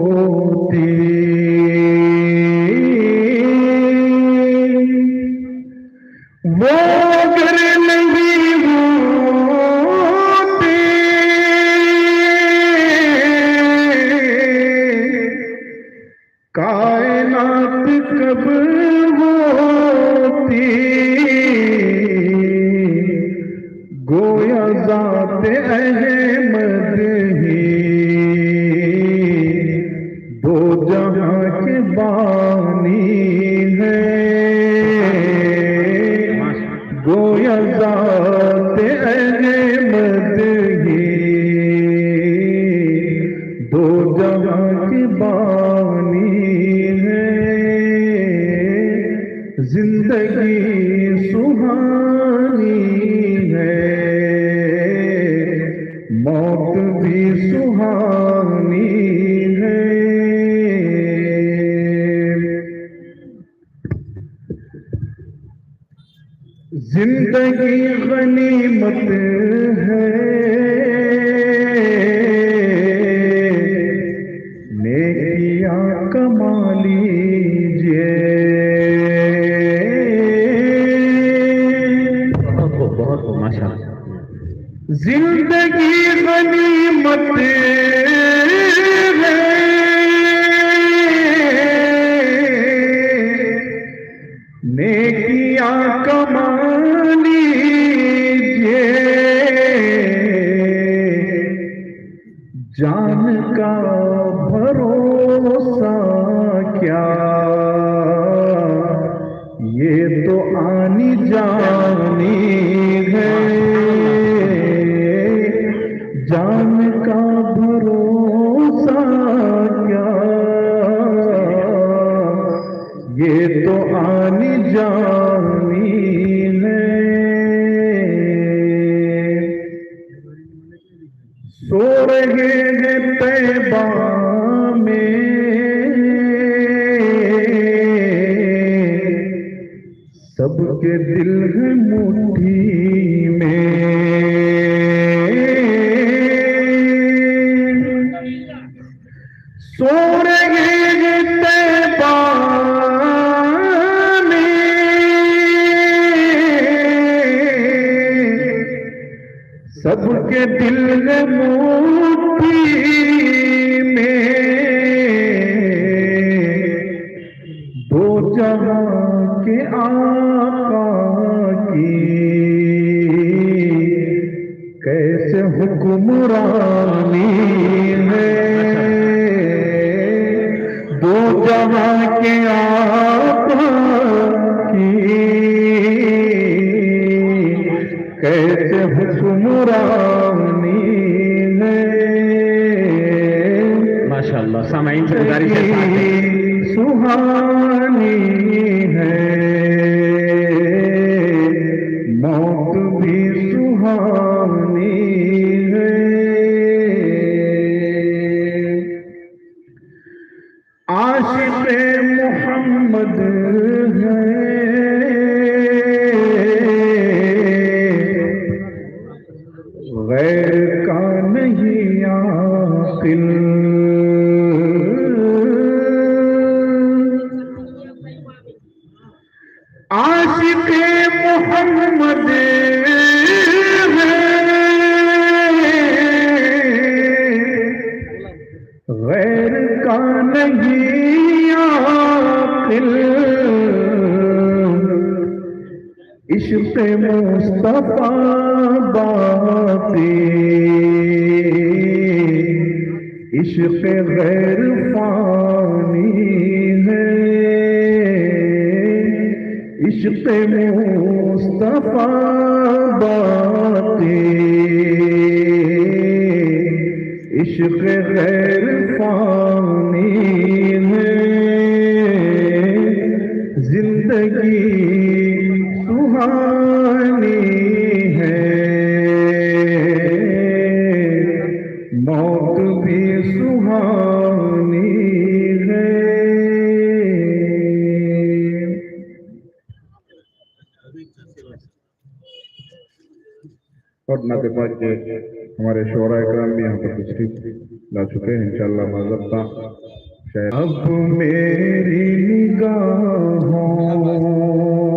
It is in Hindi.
होती वो अगर नहीं होती कायनात कब होती गोया ज़ात अहमद ही दो जहां के बानी है गोया ज़ात अहमद ही दो जहां के बानी है जिंदगी सुहानी है मौत भी सुहानी है जिंदगी गनीमत है नेकियां कमा लीजिए बहुत माशाअल्लाह जिंदगी गनीमत है नेकियां कमा लीजिए जान का भरोसा क्या ये तो आनी जानी है जान का भरोसा क्या ये तो आनी जानी है सो रहे हैं तैबा में सबके दिल है मुट्ठी में सो रहे हैं तैबा सबके दिल है मुट्ठी में दो जहां के आका की कैसे हुक्मरानी है दो जहां के आका की कैसे हुक्मरानी है माशाअल्लाह सामाइन से गुजारिश है सुहानी है मौत भी सुहानी है आशिक़े मोहम्मद है गैर का नहीं आकिल आशिक़े मोहम्मद है गैर का नहीं आकिल इश्क़ मुस्तफ़ा बाती इश्क़ गैर फानी है इश्क़ मुस्तफ़ा बाती इश्क़ गैर फानी है जिंदगी सुहानी है मौत भी सुहानी है और नाते पाक के हमारे शोरा इकराम भी यहाँ पर तशरीफ ला चुके हैं इंशाअल्लाह माज़रता अब मेरी